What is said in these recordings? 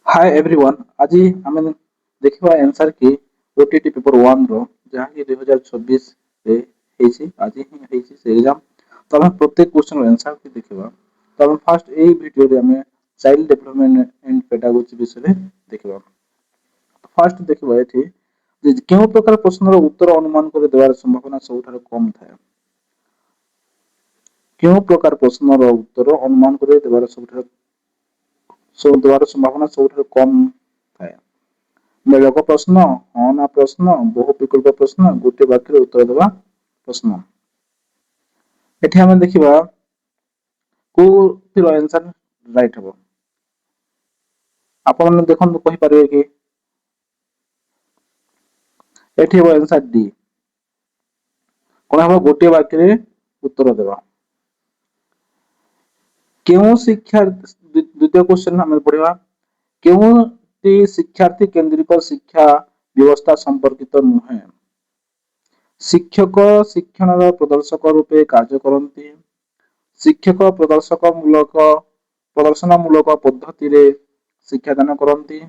Hi everyone आज आम देखा आंसर की ओटीटी पेपर 1 रो जहाँकि 2024 रे हेछि आज ही हेछि से एग्जाम। तो हम प्रत्येक क्वेश्चन आंसर की देखा। तो हम फर्स्ट यही वीडियो रे हमें चाइल्ड डेवलपमेंट एंड पेडागोजी विषय देखा। फर्स्ट देखा ये क्यों प्रकार प्रश्नर उत्तर अनुमान कर देवार संभावना सबुठारु कम थाए। क्यों प्रकार प्रश्नर उत्तर अनुमान कर देवार देवार संभावना सबुठारु कम थाए। मेलक प्रश्न, हाँ ना प्रश्न, बहु विकल्प प्रश्न, गोटे वाक्य उत्तर देवा प्रश्न। एठी हम देखिबा कोथिर आंसर राइट हबो। आपण माने देखन कहि परिबे कि एठी हबो आंसर डी। कोन हबो गोटे वाक्य रे उत्तर देवा। केउ शिक्षा द्वितीय क्वेश्चन हम पढ़िबा केउटी शिक्षार्थी केंद्रित शिक्षा व्यवस्था संपर्कित नुहे। शिक्षक शिक्षण प्रदर्शक रूपे कार्य करती। शिक्षक प्रदर्शनमूलक पद्धति रे शिक्षादान करती।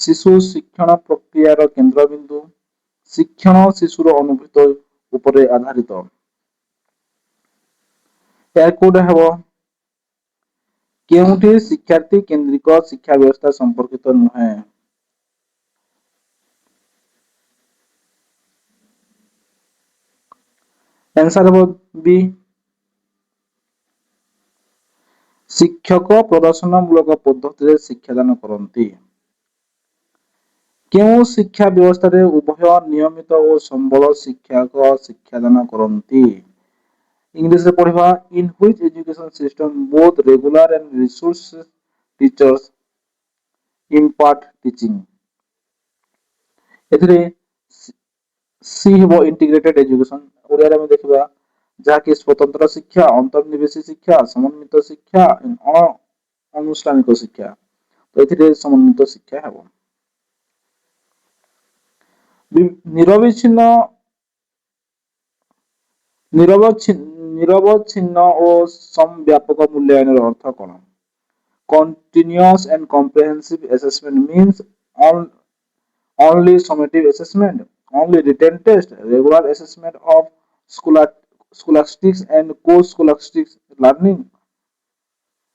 शिशु शिक्षण प्रक्रियार केन्द्रबिंदु। शिक्षण शिशुर अनुभूति उपरे आधारित। या कोड हबो केउटी शिक्षार्थी केंद्रित शिक्षा व्यवस्था संपर्कित नुहे। आंसर हबो बी। शिक्षक प्रदर्शनमूलक पद्धति रे शिक्षादान करती। केउ शिक्षा व्यवस्था रे उभय नियमित और संबल शिक्षक शिक्षादान करती। इंग्लिश रे पढ़िबा in which education system both regular and resource teachers impart teaching. एथिरे सी हबो इंटीग्रेटेड एजुकेशन। ओडिया रे हम देखिबा जहाँकि स्वतंत्र शिक्षा, अंतर्निवेशी शिक्षा, समन्वित शिक्षा, अनुष्ठानिक शिक्षा। तो एथिरे समन्वित शिक्षा हबो। निरविच्छिन्न निरवच्छिन्न और समव्यापक मूल्यांकन अर्थ कौन? Continuous and comprehensive assessment means on, only summative assessment, only written test, regular assessment of scholastics and co-scholastics learning,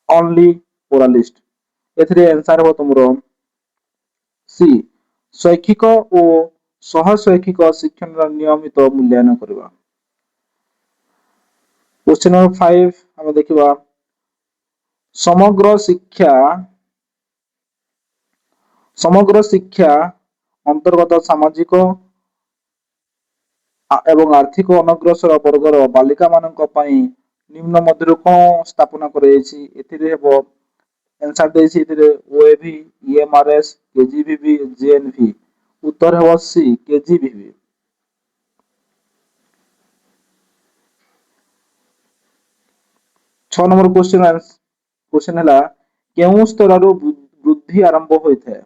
only oralist। एथिरे आंसर हो तुमरो सी शैक्षिक और सहशैक्षिक शिक्षण नियमित मूल्यांकन करबा। क्वेश्चन नंबर 5 हम देखिबा समग्र शिक्षा अंतर्गत सामाजिक एवं आर्थिक अनग्रसर वर्गर बालिका मानक पई निम्न मध्यरु कोन स्थापना करायछि। एथिरे हेबो आंसर देछि एथिरे ओएवी, ईएमआरएस, केजीबीवी, जेएनवी। उत्तर हेबो सी केजीबीवी। 6 नंबर क्वेश्चन हला केउ स्तररु वृद्धि आरंभ होइथे।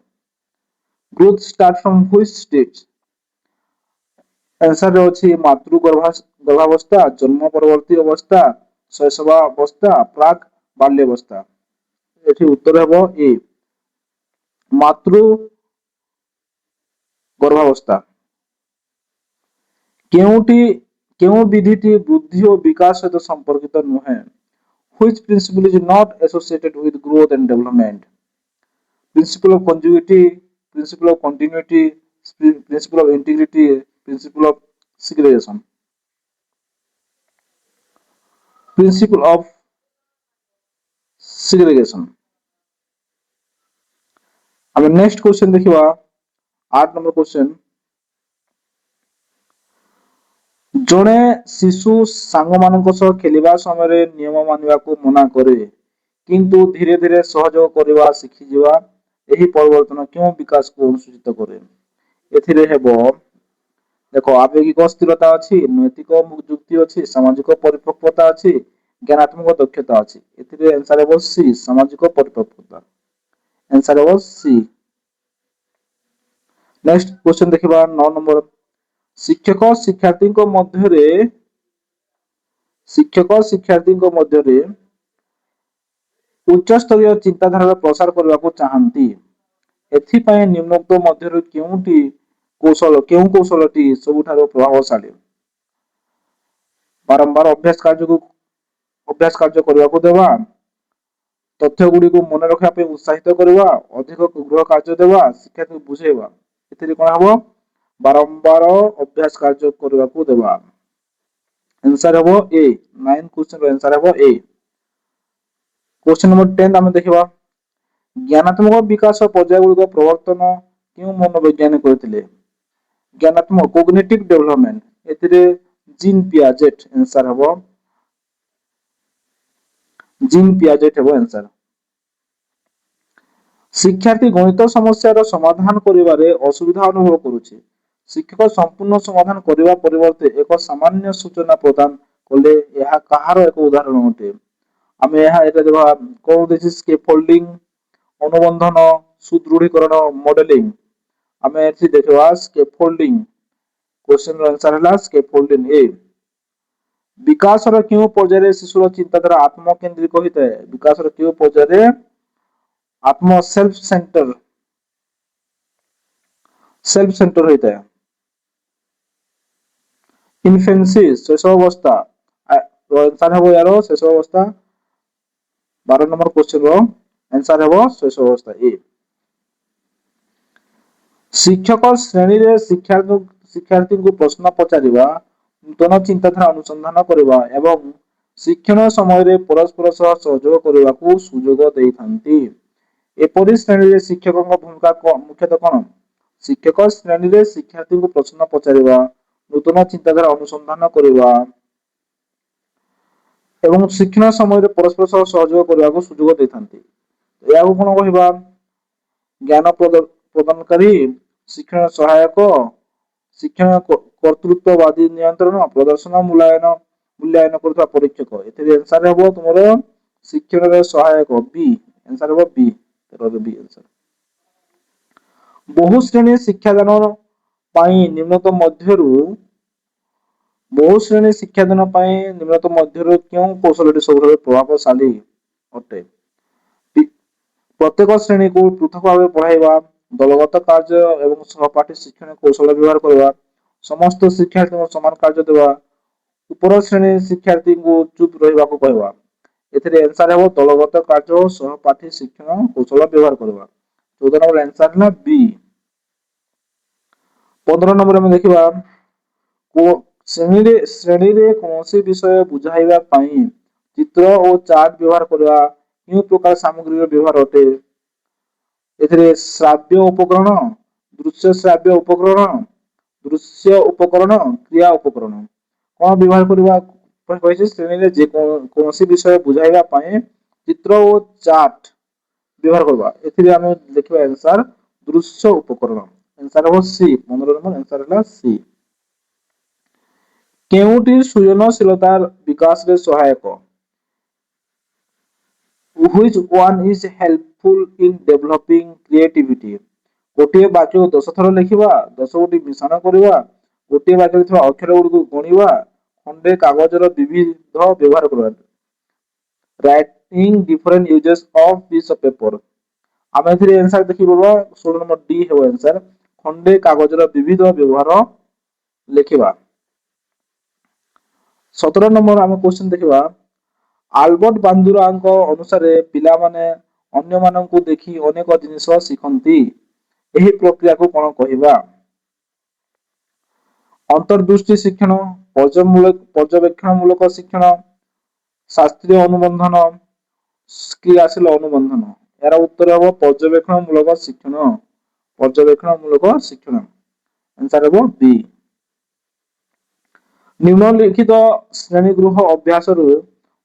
Growth start from which stage. Answer अछि गर्भावस्था, जन्म परवर्ती अवस्था, शैशवावस्था, प्राक बाल्यावस्था। एठी उत्तर हेबो ए मातृ गर्भावस्था। केउ विधिटी बुद्धि और विकास सहित संपर्कित नुहे। Which principle is not associated with growth and development? Principle of conjugacy, principle of continuity, principle of integrity, principle of segregation। Principle of segregation। हम नेक्स्ट क्वेश्चन देखिबा 8 नंबर क्वेश्चन जड़े शिशु सांग मानक सह खेलिबा समय नियम मानिबा को मना करे किंतु धीरे धीरे सहयोग करबा शिखि जिबा एही परिवर्तन क्यों विकास को अनुसूचित करे। एथिरे हेबो देखो आवेगिक स्थिरता अछि, नैतिक युक्ति अछि, सामाजिक परिपक्वता अछि, ज्ञानात्मक दक्षता अछि। एथिरे आंसर हेबो सी सामाजिक परिपक्वता। आंसर हेबो सी। नेक्स्ट क्वेश्चन देखिबा 9 नंबर शिक्षक शिक्षार्थी उच्च स्तरीय चिंताधारा प्रसार करने को चाहती। एथिपाई निम्नोक्त मध्यरु केउं कौशलटी सबुठारु प्रभावशाली? बारंबार अभ्यास कार्य करबाकू देवा, तथ्य गुड़िक मन रखा उत्साहित करवा, अधिक गृह कार्य देवा, शिक्षार्थी बुझेवा। एथिरे कोन हबो? बारंबार अभ्यास कार्य करबाकू देवा। आंसर हबो ए। 9 क्वेश्चन रो आंसर हबो ए। क्वेश्चन नंबर 10 आमे देखिबा। ज्ञानात्मक विकास पर्याय गुड़िक प्रवर्तन क्यों मनोवैज्ञानिक करथिले? ज्ञानात्मक कोग्निटिव डेवलपमेंट एथिरे जीन पियाजेट आंसर हबो। जीन पियाजेट हबो आंसर। शिक्षार्थी गणित समस्यार समाधान करिबारे असुविधा अनुभव करूछि। शिक्षक संपूर्ण समाधान करिबा परिवर्ते एक सामान्य सूचना प्रदान कले यह कहार एक उदाहरण अटे। आमे यह एटा देखा कोन दिस स्कैफोल्डिंग, अनुबंधन, सुदृढीकरण, मॉडलिंग। आमे एथि देखबा स्कैफोल्डिंग। क्वेश्चन रो आंसर हला स्कैफोल्डिंग ए। विकासर क्यों पर्याय शिशुर चिंताधारा आत्मकेंद्रिक होइतै? विकासर क्यों पर्याय आत्म सेल्फ सेंटर होता है। इन्फेंसी शैशव अवस्था आंसर है यार शैशव अवस्था। 12 नंबर क्वेश्चन रो आंसर है शैशव अवस्था ए। शिक्षक श्रेणी रे शिक्षार्थी को प्रश्न पचारिबा, नूतन चिंताधारा अनुसंधान करबा एवं शिक्षण समय रे परस्पर सह सहयोग करबाकू सुयोग देइथांती। एपरि श्रेणी रे शिक्षकक भूमिका मुख्यतः कोन? शिक्षक श्रेणी रे शिक्षार्थी को प्रश्न पचारिबा, नूतन चिंताधारा अनुसंधान करबा एवं शिक्षण समय रे परस्पर सह सहयोग करबाकू सुयोग देइथांती। याकू कोन कहिबा? ज्ञान प्रदानकारी, शिक्षण सहायक, शिक्षण कर्तृत्ववादी नियंत्रण, प्रदर्शन मूल्यांकन करता परीक्षक। एथिरे आंसर हबो तुमरो शिक्षण रे सहायक बी। आंसर हबो बी। तेरो बी आंसर। बहु श्रेणी शिक्षादान पाई निम्नतम मध्यरु क्यों कौशलटी सबसे प्रभावशाली अटे? प्रत्येक श्रेणी को पृथक भाव पढ़ाइबा, दलगत कार्य एवं सहपाठी शिक्षण कौशल व्यवहार करवा, समस्त शिक्षार्थी को समान कार्य देवा, ऊपर श्रेणी शिक्षार्थी को चुप रहिबा को कहवा। एथिरे आंसर है दलगत कार्य और सहपाठी शिक्षण कौशल व्यवहार करवा। 14 नंबर आंसर है बी। 15 नंबर में देखिबा श्रेणी रे कौनसी विषय बुझाइबा पाई चित्र और चार्ट व्यवहार करवा क्यों प्रकार सामग्री व्यवहार अटे? एथिरे श्राव्य उपकरण, दृश्य श्राव्य उपकरण, दृश्य उपकरण, क्रिया उपकरण कोन व्यवहार करबा कहिसे? श्रेणी रे जे कोनसी विषय बुझाइबा पाई चित्र और चार्ट व्यवहार करबा। एथिरे हम देखिबा आंसर दृश्य उपकरण। आंसर हो सी। 15 नंबर आंसर है सी। केउटी सृजनशीलतार विकास रे सहायक? Which one is helpful in developing creativity? गोटे वाक्य 10 थर लिखिबा, 10 गोटी मिश्रण करबा, गोटे वाक्य थिबा अक्षर गुडी गणिबा, खंडे कागजर विविध व्यवहार करबा। Writing different uses of piece of paper. आमे एथिरे आंसर देखिबा 16 नंबर डी है आंसर। खंडे कागजर विविध व्यवहार लिखिबा। 17 नंबर आमे क्वेश्चन देखिबा आल्बर्ट बांदुराଙ୍କ अनुसारे पिला माने अन्य माननकु देखि अनेक जिनिस शिखंती। एही प्रक्रिया को कोन कहिबा? अंतर्दृष्टि शिक्षण, पर्यवेक्षण मूलक शिक्षण, शास्त्रीय अनुबंधन, क्रियाशील अनुबंधन। यार उत्तर हबो पर्यवेक्षण मूलक शिक्षण। पर्यवेक्षण मूलक शिक्षण। आंसर हबो बी। निम्नलिखित श्रेणी गृह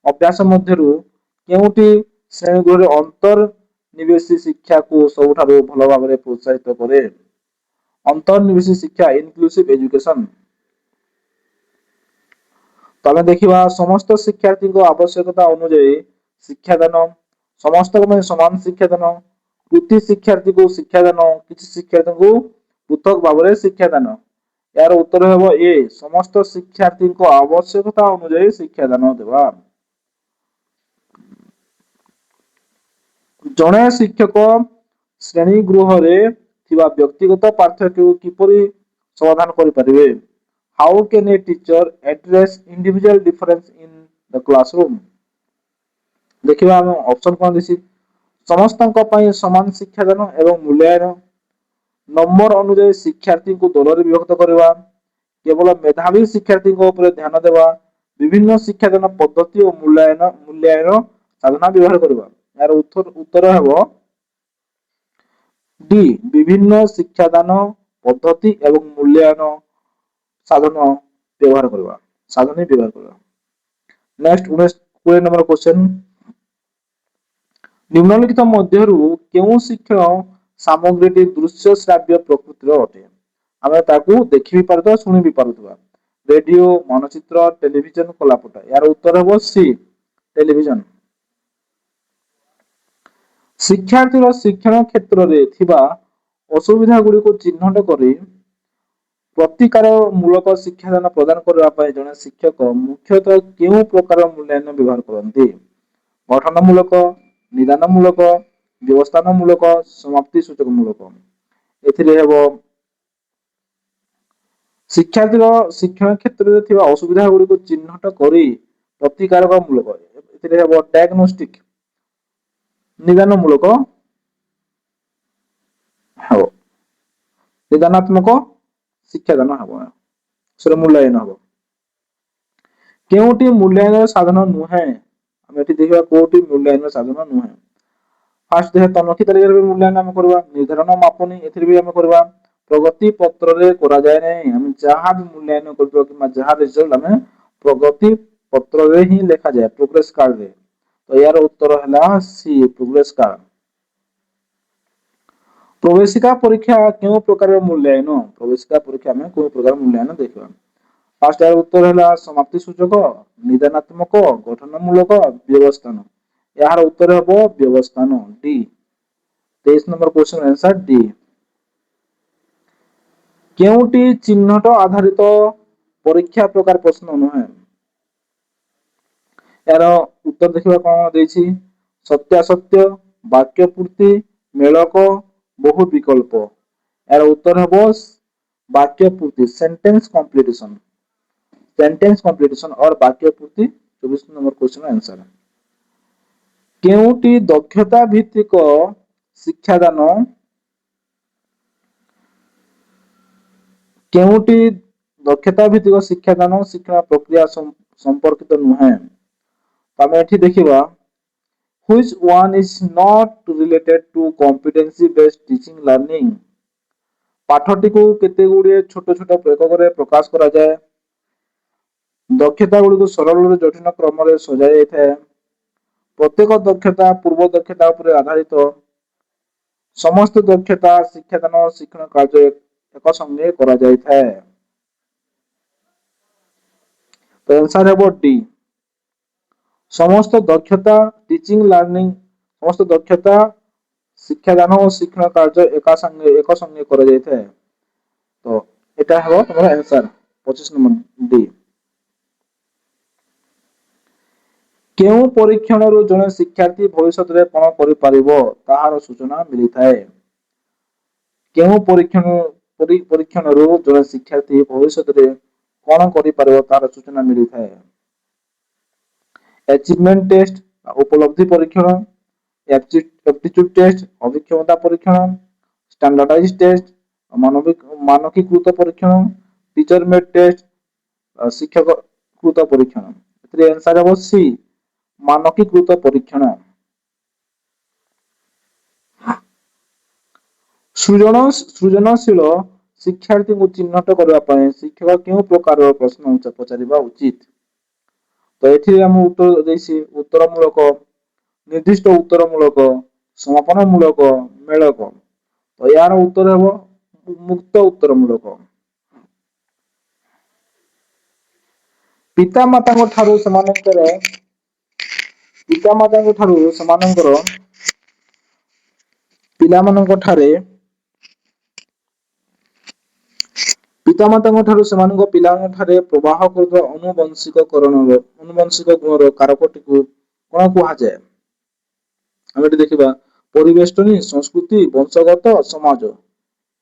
अभ्यास मध्यरु केउटी श्रेणी गृह अंतर्निवेशी शिक्षा को सबुठारु भलो भाबरे प्रोत्साहित करे? अंतर्निवेशी शिक्षा इनक्लूसिव एजुकेशन। तमे देखिबा समस्त शिक्षार्थी को आवश्यकता अनुसार शिक्षादान, समस्त को समान शिक्षादान, कृति शिक्षार्थी को शिक्षादान, किछि शिक्षार्थी को पृथक भाबरे शिक्षादान। यार उत्तर हेबो ए समस्त शिक्षार्थी को आवश्यकता अनुसार शिक्षादान देवा। जणे शिक्षक ଶ୍ରେଣୀ ଗୃହରେ ଥିବା ବ୍ୟକ୍ତିଗତ ପାର୍ଥକ୍ୟକୁ କିପରି ସମାଧାନ କରିପାରିବେ? How can a teacher address individual difference in the classroom? ଦେଖିବା ଆମେ ଅପସନ କଣ ଦେଇଛି, ସମସ୍ତଙ୍କ ପାଇଁ ସମାନ ଶିକ୍ଷାଦାନ ଏବଂ ମୂଲ୍ୟାୟନ, ନମ୍ବର ଅନୁଯାୟୀ ଶିକ୍ଷାର୍ଥୀଙ୍କୁ ଦଳରେ ବିଭକ୍ତ କରିବା, କେବଳ ମେଧାବୀ ଶିକ୍ଷାର୍ଥୀଙ୍କ ଉପରେ ଧ୍ୟାନ ଦେବା, ବିଭିନ୍ନ ଶିକ୍ଷାଦାନ ପଦ୍ଧତି ଓ ମୂଲ୍ୟାୟନ ସାଧନା ବ୍ୟବହାର କରିବା। ଏହାର ଉତ୍ତର ହେବ ଡି, ବିଭିନ୍ନ ଶିକ୍ଷାଦାନ ପଦ୍ଧତି ଏବଂ ମୂଲ୍ୟାୟନ ସାଧନ ବ୍ୟବହାର କରିବା, ସାଧନ ବ୍ୟବହାର କରିବା। ନେକ୍ସଟ 20 ନମ୍ବର କ୍वेଶ୍ଚନ, ନିମ୍ନଲିଖିତ ମଧ୍ୟରୁ କେଉଁ ଶିକ୍ଷଣ ସାମଗ୍ରୀଟି ଦୃଶ୍ୟ ଶ୍ରାବ୍ୟ ପ୍ରକୃତିର ଅଟେ? ଆମେ ତାକୁ ଦେଖି ବି ପାରୁଥିବା, ଶୁଣି ବି ପାରୁଥିବା। ରେଡିଓ, ମାନଚିତ୍ର, ଟେଲିଭିଜନ, କଲାପଟା। ଏହାର ଉତ୍ତର ହେବ ସି, ଟେଲିଭିଜନ। ଶିକ୍ଷାର୍ଥୀର ଶିକ୍ଷଣ କ୍ଷେତ୍ରରେ ଥିବା ଅସୁବିଧା ଗୁଡ଼ିକୁ ଚିହ୍ନଟ କରି ପ୍ରତିକାର ମୂଳକ ଶିକ୍ଷାଦାନ ପ୍ରଦାନ କରିବା ପାଇଁ ଜଣେ ଶିକ୍ଷକ ମୁଖ୍ୟତଃ କେଉଁ ପ୍ରକାର ମୂଲ୍ୟାୟନ ବ୍ୟବହାର କରନ୍ତି? ଗଠନମୂଳକ, ନିଦାନମୂଳକ, ବ୍ୟବସ୍ଥାନମୂଳକ, ସମାପ୍ତି ସୂଚକ ମୂଳକ। ଏଥିରେ ହେବ ଶିକ୍ଷାର୍ଥୀର ଶିକ୍ଷଣ କ୍ଷେତ୍ରରେ ଥିବା ଅସୁବିଧା ଗୁଡ଼ିକୁ ଚିହ୍ନଟ କରି ପ୍ରତିକାରକ ମୂଳକ। ଏଥିରେ ହେବ ଡାୟଗ୍ନୋଷ୍ଟିକ, ନିଦାନମୂଳକ ହେବ, ନିଦାନାତ୍ମକ ଶିକ୍ଷାଦାନ ହେବ, ସେଟା ମୂଲ୍ୟାୟନ ହେବ। କେଉଁଟି ମୂଲ୍ୟାୟନ ସାଧନ ନୁହେଁ? ଆମେ ଏଠି ଦେଖିବା କୋଉଠି ମୂଲ୍ୟାୟନ ସାଧନ ନୁହେଁ। ଫାର୍ଷ୍ଟ ଦେଖିବା ତନଖି ତାଲିକାରେ ମୂଲ୍ୟାୟନ ଆମେ କରିବା, ନିର୍ଦ୍ଧାରଣ ମାପନୀ ଏଥିରେ ବି ଆମେ କରିବା, ପ୍ରଗତି ପତ୍ରରେ କରାଯାଏ ନାହିଁ। ଆମେ ଯାହା ବି ମୂଲ୍ୟାୟନ କରୁଥିବା କିମ୍ବା ଯାହା ରେଜଲ୍ଟ ଆମେ ପ୍ରଗତି ପତ୍ରରେ ହିଁ ଲେଖାଯାଏ, ପ୍ରୋଗ୍ରେସ କାର୍ଡରେ। ତ ଏହାର ଉତ୍ତର ହେଲା ସି, ପ୍ରୋଗ୍ରେସ କାର୍ଡ। ପ୍ରବେଶିକା ପରୀକ୍ଷା କେଉଁ ପ୍ରକାର ମୂଲ୍ୟାୟନ? ପ୍ରବେଶିକା ପରୀକ୍ଷା ଆମେ କୋଉ ପ୍ରକାର ମୂଲ୍ୟାୟନ ଦେଖିବା। ଫାର୍ଷ୍ଟ ଏହାର ଉତ୍ତର ହେଲା ସମାପ୍ତି ସୂଚକ, ନିଦାନାତ୍ମକ, ଗଠନମୂଳକ, ବ୍ୟବସ୍ଥାନ। ଏହାର ଉତ୍ତର ହେବ ବ୍ୟବସ୍ଥାନ, D. 23 number question answer D. କେଉଁଟି ଚିହ୍ନଟ ଆଧାରିତ ପରୀକ୍ଷା ପ୍ରକାର ପ୍ରଶ୍ନ ନୁହେଁ? ଏହାର ଉତ୍ତର ଦେଖିବା କଣ ଦେଇଛି, ସତ୍ୟାସତ୍ୟ, ବାକ୍ୟ ପୂର୍ତ୍ତି, ମେଳକ, ବହୁ ବିକଳ୍ପ। ଏହାର ଉତ୍ତର ହେବ ବାକ୍ୟ ପୂର୍ତ୍ତି, ସେଣ୍ଟେନ୍ସ କମ୍ପ୍ଲିଟେସନ। सेंटेंस कंप्लीटेशन और वाक्य पूर्ति 24 नंबर क्वेश्चन आंसर। केउटी दक्षता भित्तिक शिक्षादान केउटी दक्षता भित्तिक शिक्षादान शिक्षण प्रक्रिया संपर्कित नुहे? तमे एठी देखिबा which one is not related to competency based teaching learning? पाठटी को केते गुडे छोट छोट एककरे प्रकाश करा जाय, दक्षता गुडी को सरल जटिल क्रम रे सजा जाय, प्रत्येक दक्षता पूर्व दक्षता उपर आधारित, समस्त दक्षता शिक्षादान शिक्षण कार्य एक संगे करा जाय थाए। तो आंसर है डी, समस्त दक्षता टीचिंग लर्निंग, समस्त दक्षता शिक्षादान और शिक्षण कार्य एक संगे करा जाय थाए। तो एटा है तुम्हारा आंसर 25 नंबर डी। केउ परीक्षण रो जने शिक्षार्थी भविष्य रे कोन करि परिबो ताहार सूचना मिली थाए? केउ परीक्षण रो जने शिक्षार्थी भविष्य रे कोन करि परिबो ताहार सूचना मिली थाए? अचीवमेंट टेस्ट, उपलब्धि परीक्षण, एप्टीट्यूड टेस्ट, अभिक्षमता परीक्षण, स्टैंडर्डाइज टेस्ट, मानकीकृत परीक्षण, टीचर मेड टेस्ट, शिक्षक कृत परीक्षण। एथिरे आंसर है सी, मानकीकृत परीक्षण। सृजनशील शिक्षार्थी को चिन्हट करबा पय शिक्षक केउ प्रकार प्रश्न पचारिबा उचित? तो एथिरे हम उत्तर देसी उत्तरमूलक, निर्दिष्ट उत्तरमूलक, समापनमूलक, मेलक। तो यार उत्तर हेबो मुक्त उत्तरमूलक। पितामाता को ठारो समानंतर पितामाता को ठारो समानंतर पिलामानंक ठारे पितामाता ठारू सेमानक पिलांक ठारे प्रवाह करथवा अनुवंशिक गुणर कारकटी को कोन कुहा जाय? हम एठी देखिबा ପରିବେଷ୍ଟନୀ, ସଂସ୍କୃତି, ବଂଶଗତ, ସମାଜ।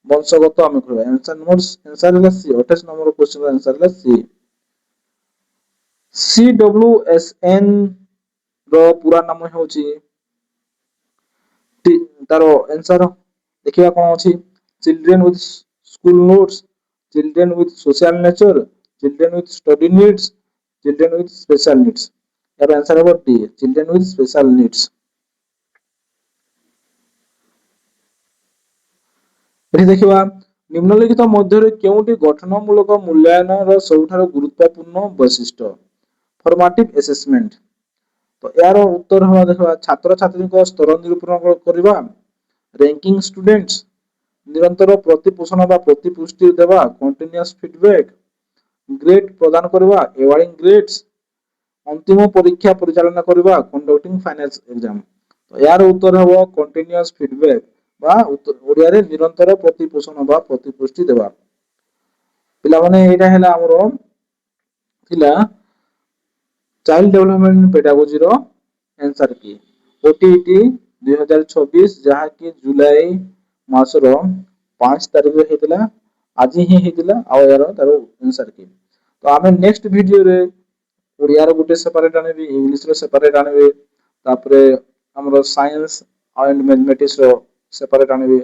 ବଂଶଗତ ଆମେ କହିବା। ଆନ୍ସର ହେଲା ସି। 28 ନମ୍ବର କ୍ୱେଶ୍ଚନର ଆନ୍ସର ହେଲା ସି। CWSN ର ପୁରା ନାମ ହେଉଛି, ତାର ଆନ୍ସର ଦେଖିବା କଣ ଅଛି। Children with school notes, children with social nature, children with study needs, children with special needs. यार आंसर है D, children with special needs. ଏଠି ଦେଖିବା ନିମ୍ନଲିଖିତ ମଧ୍ୟରେ କେଉଁଟି ଗଠନମୂଳକ ମୂଲ୍ୟାୟନର ସବୁଠାରୁ ଗୁରୁତ୍ୱପୂର୍ଣ୍ଣ ବୈଶିଷ୍ଟ୍ୟ? Formative assessment. ତ ଏହାର ଉତ୍ତର ହବା ଦେଖିବା ଛାତ୍ରଛାତ୍ରୀଙ୍କ ସ୍ତର ନିରୂପଣ କରିବା, ରାଙ୍କିଂ ଷ୍ଟୁଡେଣ୍ଟସ୍, ନିରନ୍ତର ପ୍ରତିପୋଷଣ ବା ପ୍ରତିପୁଷ୍ଟି ଦେବା, କଣ୍ଟିନ୍ୟୁଅସ୍ ଫିଡବ୍ୟାକ୍, ଗ୍ରେଡ୍ ପ୍ରଦାନ କରିବା, ଏୱାର୍ଡିଂ ଗ୍ରେଡ୍ସ, अंतिम परीक्षा परिचालन करवा, कंडक्टिंग फाइनल एग्जाम। तो यार उत्तर हम कंटिन्यूअस फीडबैक बा ओडिया रे निरंतर प्रतिपोषण बा प्रतिपुष्टि देवा। पिला माने एटा हैला हमरो थिला चाइल्ड डेवलपमेंट पेडागोजी रो आंसर की ओटीईटी 2026 जहा कि जुलाई मासरो 5 तारिख रे हेतिला, आज ही हेतिला आ यार तारो आंसर की। तो आमे नेक्स्ट वीडियो रे ओडिया रो गुटे सेपरेट आनेबी, इंग्लिश रो सेपरेट आनेबे, तापरे हमरो साइंस एंड मैथमेटिक्स रो सेपरेट आनेबे।